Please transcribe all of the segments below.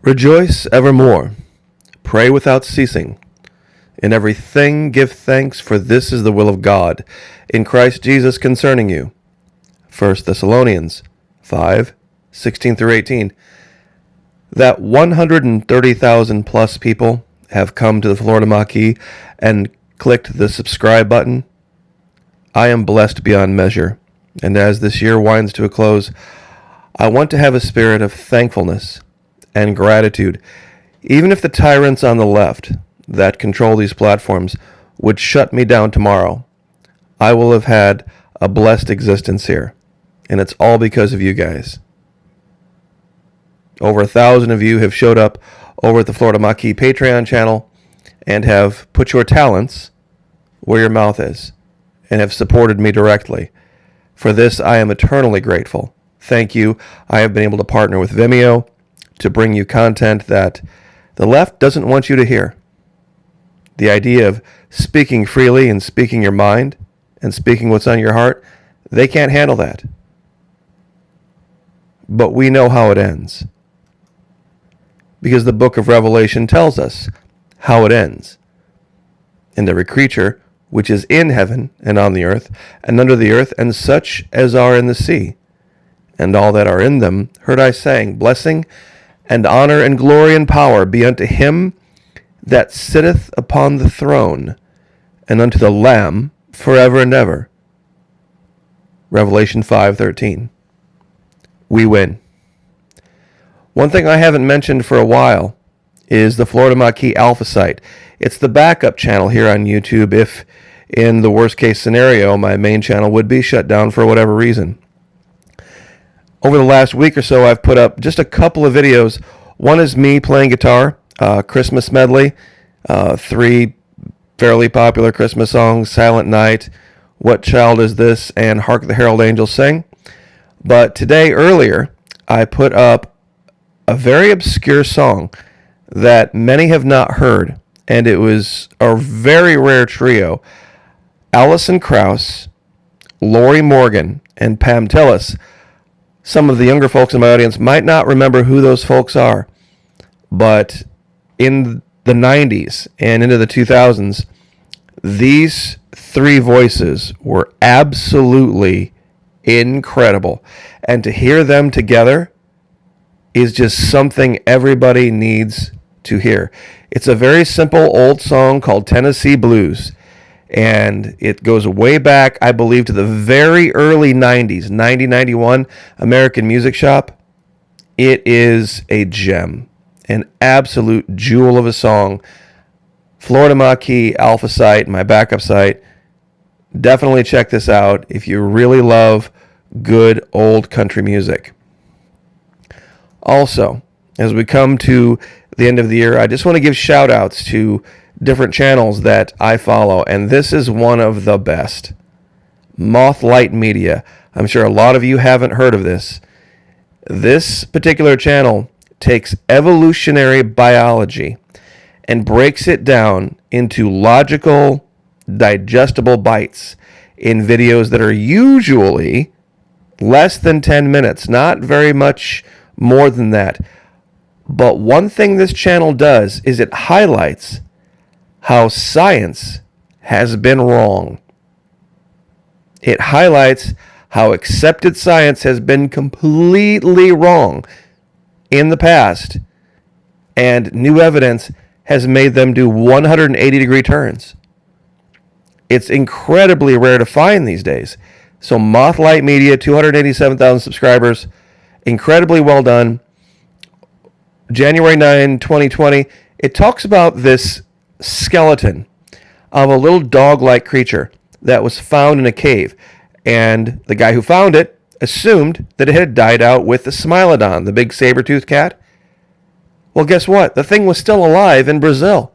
Rejoice evermore. Pray without ceasing. In everything give thanks, for this is the will of God in Christ Jesus concerning you. 1 Thessalonians 5:16 through 18. That 130,000 plus people have come to the Florida Maquis and clicked the subscribe button. I am blessed beyond measure. And as this year winds to a close, I want to have a spirit of thankfulness and gratitude. Even if the tyrants on the left that control these platforms would shut me down tomorrow, I will have had a blessed existence here. And it's all because of you guys. Over 1,000 of you have showed up over at the Florida Maquis Patreon channel and have put your talents where your mouth is and have supported me directly. For this, I am eternally grateful. Thank you. I have been able to partner with Vimeo to bring you content that the left doesn't want you to hear. The idea of speaking freely and speaking your mind and speaking what's on your heart, they can't handle that. But we know how it ends. Because the book of Revelation tells us how it ends. And every creature which is in heaven and on the earth and under the earth and such as are in the sea, and all that are in them, heard I saying, blessing and honor and glory and power be unto him that sitteth upon the throne, and unto the Lamb forever and ever. Revelation 5:13. We win. One thing I haven't mentioned for a while is the Florida Maquis Alpha site. It's the backup channel here on YouTube if, in the worst case scenario, my main channel would be shut down for whatever reason. Over the last week or so, I've put up just a couple of videos. One is me playing guitar, Christmas medley, 3 fairly popular Christmas songs, Silent Night, What Child Is This, and Hark the Herald Angels Sing. But today, earlier, I put up a very obscure song that many have not heard, and it was a very rare trio. Alison Krauss, Lori Morgan, and Pam Tillis. Some of the younger folks in my audience might not remember who those folks are, but in the 90s and into the 2000s, these 3 voices were absolutely incredible. And to hear them together is just something everybody needs to hear. It's a very simple old song called Tennessee Blues. And it goes way back, I believe, to the very early 90s, 91, American Music Shop. It is a gem, an absolute jewel of a song. Florida Maquis Alpha site, my backup site. Definitely check this out if you really love good old country music. Also, as we come to the end of the year, I just want to give shout outs to different channels that I follow, and this is one of the best. Mothlight Media. I'm sure a lot of you haven't heard of this. This particular channel takes evolutionary biology and breaks it down into logical, digestible bites in videos that are usually less than 10 minutes, not very much more than that. But one thing this channel does is it highlights how science has been wrong. It highlights how accepted science has been completely wrong in the past, and new evidence has made them do 180-degree turns. It's incredibly rare to find these days. So Mothlight Media, 287,000 subscribers, incredibly well done. January 9, 2020, it talks about this skeleton of a little dog-like creature that was found in a cave. And the guy who found it assumed that it had died out with the Smilodon, the big saber-toothed cat. Well, guess what? The thing was still alive in Brazil.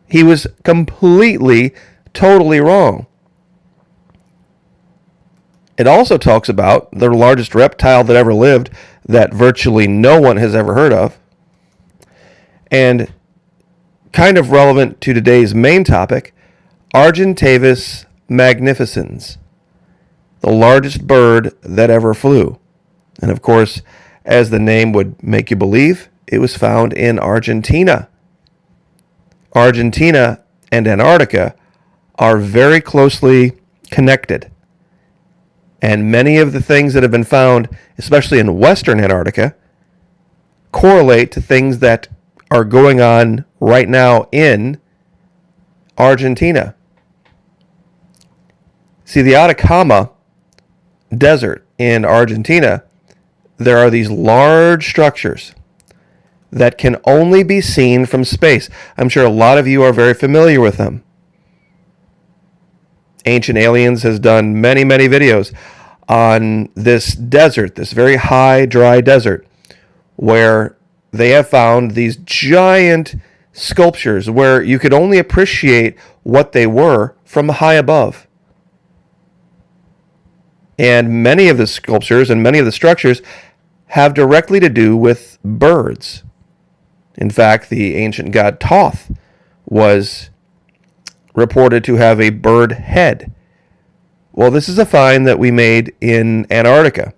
He was completely, totally wrong. It also talks about the largest reptile that ever lived that virtually no one has ever heard of. And kind of relevant to today's main topic, Argentavis magnificens, the largest bird that ever flew. And of course, As the name would make you believe, it was found in Argentina. Argentina and Antarctica are very closely connected. And many of the things that have been found, especially in Western Antarctica, correlate to things that are going on right now in Argentina. See, the Atacama Desert in Argentina, there are these large structures that can only be seen from space. I'm sure a lot of you are very familiar with them. Ancient Aliens has done many, many videos on this desert, this very high, dry desert, where they have found these giant sculptures where you could only appreciate what they were from high above. And many of the sculptures and many of the structures have directly to do with birds. In fact, the ancient god Thoth was reported to have a bird head. Well, this is a find that we made in Antarctica,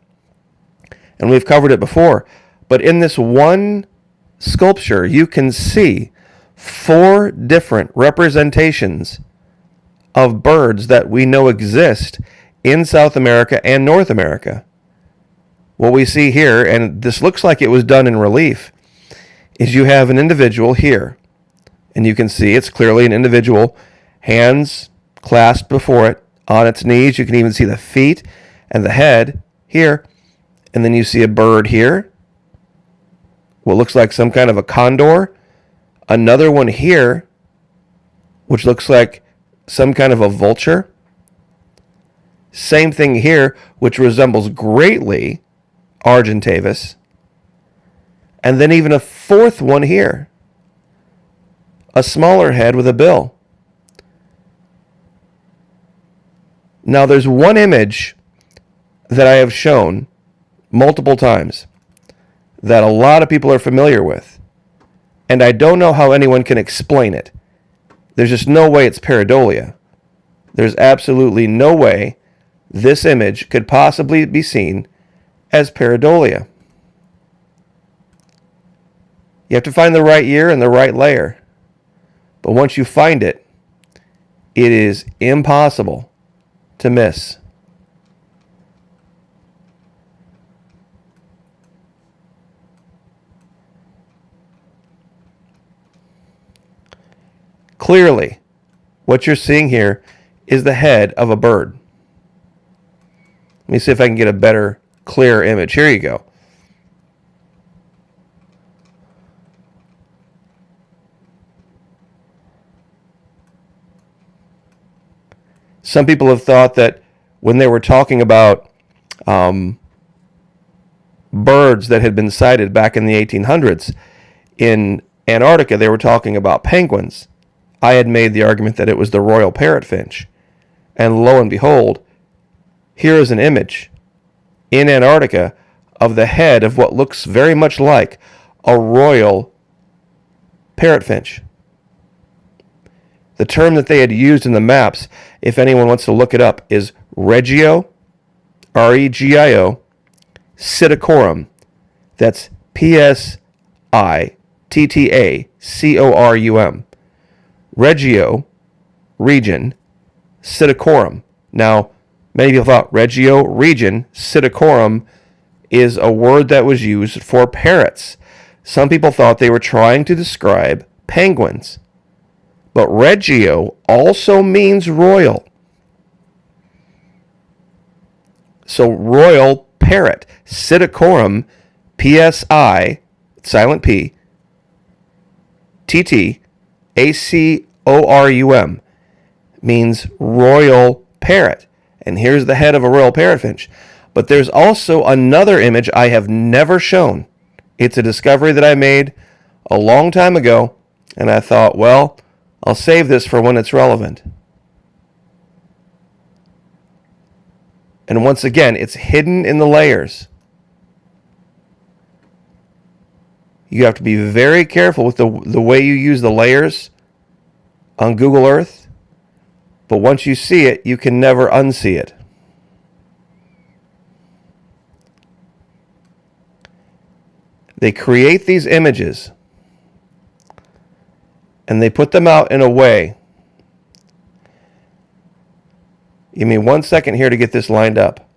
and we've covered it before. But in this one sculpture, you can see 4 different representations of birds that we know exist in South America and North America. What we see here, and this looks like it was done in relief, is you have an individual here, and you can see it's clearly an individual, hands clasped before it, on its knees. You can even see the feet and the head here, and then you see a bird here, what looks like some kind of a condor, another one here, which looks like some kind of a vulture. Same thing here, which resembles greatly Argentavis. And then even a 4th one here, a smaller head with a bill. Now there's one image that I have shown multiple times that a lot of people are familiar with, and I don't know how anyone can explain it. There's just no way it's pareidolia. There's absolutely no way this image could possibly be seen as pareidolia. You have to find the right year and the right layer. But once you find it, it is impossible to miss. Clearly, what you're seeing here is the head of a bird. Let me see if I can get a better, clearer image. Here you go. Some people have thought that when they were talking about birds that had been sighted back in the 1800s in Antarctica, they were talking about penguins. I had made the argument that it was the royal parrotfinch. And lo and behold, here is an image in Antarctica of the head of what looks very much like a royal parrotfinch. The term that they had used in the maps, if anyone wants to look it up, is Regio, R-E-G-I-O, Psittacorum. That's P-S-I-T-T-A-C-O-R-U-M. Regio, region, Psittacorum. Now, many people thought Regio, region, Psittacorum is a word that was used for parrots. Some people thought they were trying to describe penguins. But Regio also means royal. So royal parrot, Psittacorum, P-S-I, silent P, T-T-A-C-O-R-U-M, means royal parrot. And here's the head of a royal parrotfinch. But there's also another image I have never shown. It's a discovery that I made a long time ago, and I thought, well, I'll save this for when it's relevant. And once again, it's hidden in the layers. You have to be very careful with the way you use the layers on Google Earth. But once you see it, you can never unsee it. They create these images and they put them out in a way. Give me 1 second here to get this lined up.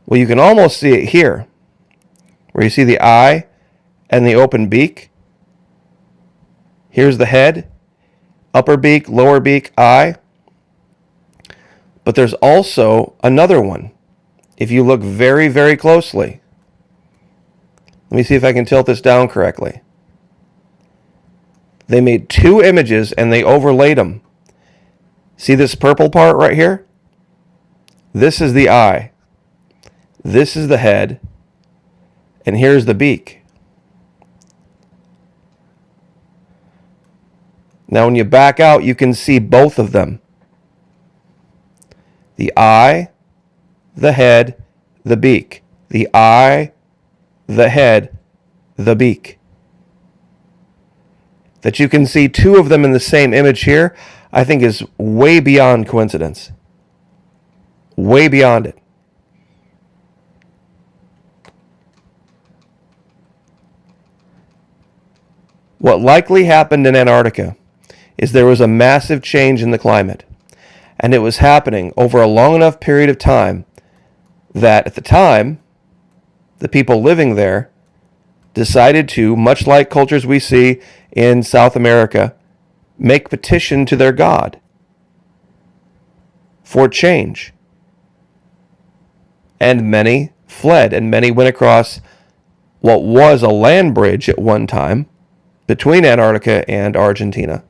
Well, you can almost see it here, where you see the eye and the open beak. Here's the head, upper beak, lower beak, eye. But there's also another one, if you look very, very closely. Let me see if I can tilt this down correctly. They made two images and they overlaid them. See this purple part right here? This is the eye. This is the head. And here's the beak. Now when you back out, you can see both of them. The eye, the head, the beak. The eye, the head, the beak. That you can see two of them in the same image here, I think is way beyond coincidence. Way beyond it. What likely happened in Antarctica is there was a massive change in the climate. And it was happening over a long enough period of time that at the time, the people living there decided to, much like cultures we see in South America, make petition to their God for change. And many fled, and many went across what was a land bridge at one time between Antarctica and Argentina,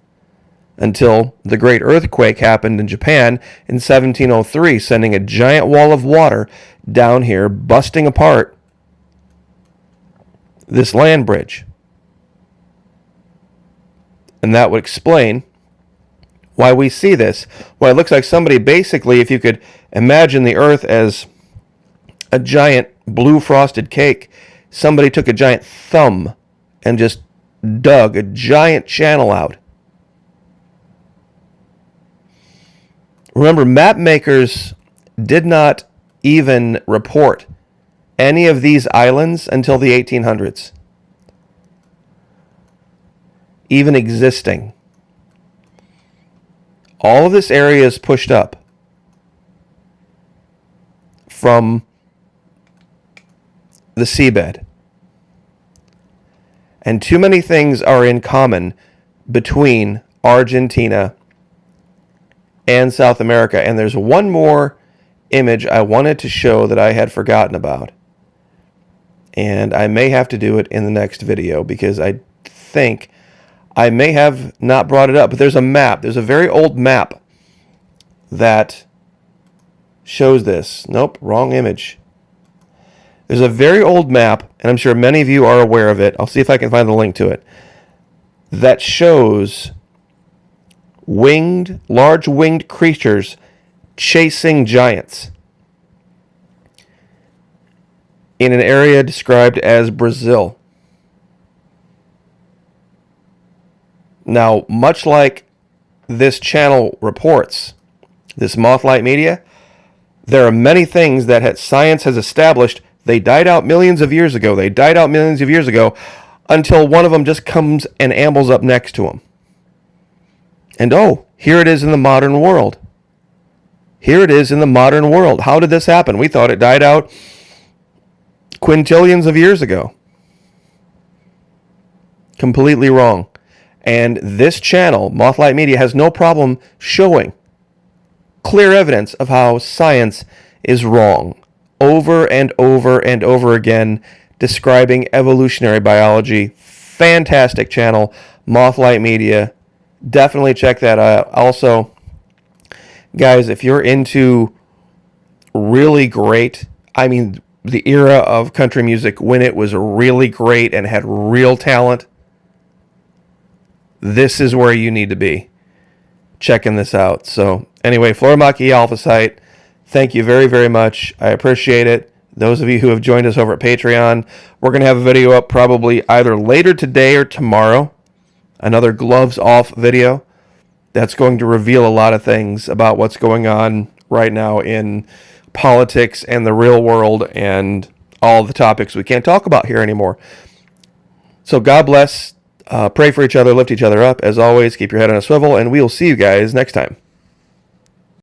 until the great earthquake happened in Japan in 1703, sending a giant wall of water down here, busting apart this land bridge. And that would explain why we see this. Well, it looks like somebody basically, if you could imagine the earth as a giant blue frosted cake, somebody took a giant thumb and just dug a giant channel out. Remember, map makers did not even report any of these islands until the 1800s. Even existing. All of this area is pushed up from the seabed. And too many things are in common between Argentina and South America. And there's one more image I wanted to show that I had forgotten about. And I may have to do it in the next video because I think I may have not brought it up. But there's a map. There's a very old map that shows this. Nope, wrong image. There's a very old map, and I'm sure many of you are aware of it. I'll see if I can find the link to it. That shows large winged creatures chasing giants in an area described as Brazil. Now, much like this channel reports, this Mothlight Media, there are many things that science has established. They died out millions of years ago. Until one of them just comes and ambles up next to them. And here it is in the modern world. How did this happen? We thought it died out quintillions of years ago. Completely wrong. And this channel, Mothlight Media, has no problem showing clear evidence of how science is wrong. Over and over and over again, describing evolutionary biology. Fantastic channel, Mothlight Media. Definitely check that out. Also, guys, if you're into really great, the era of country music when it was really great and had real talent, this is where you need to be checking this out. So anyway, Florimaki Alpha Site, thank you very, very much. I appreciate it. Those of you who have joined us over at Patreon, we're going to have a video up probably either later today or tomorrow. Another gloves off video that's going to reveal a lot of things about what's going on right now in politics and the real world and all the topics we can't talk about here anymore. So God bless. Pray for each other, lift each other up. As always, keep your head on a swivel, and we will see you guys next time.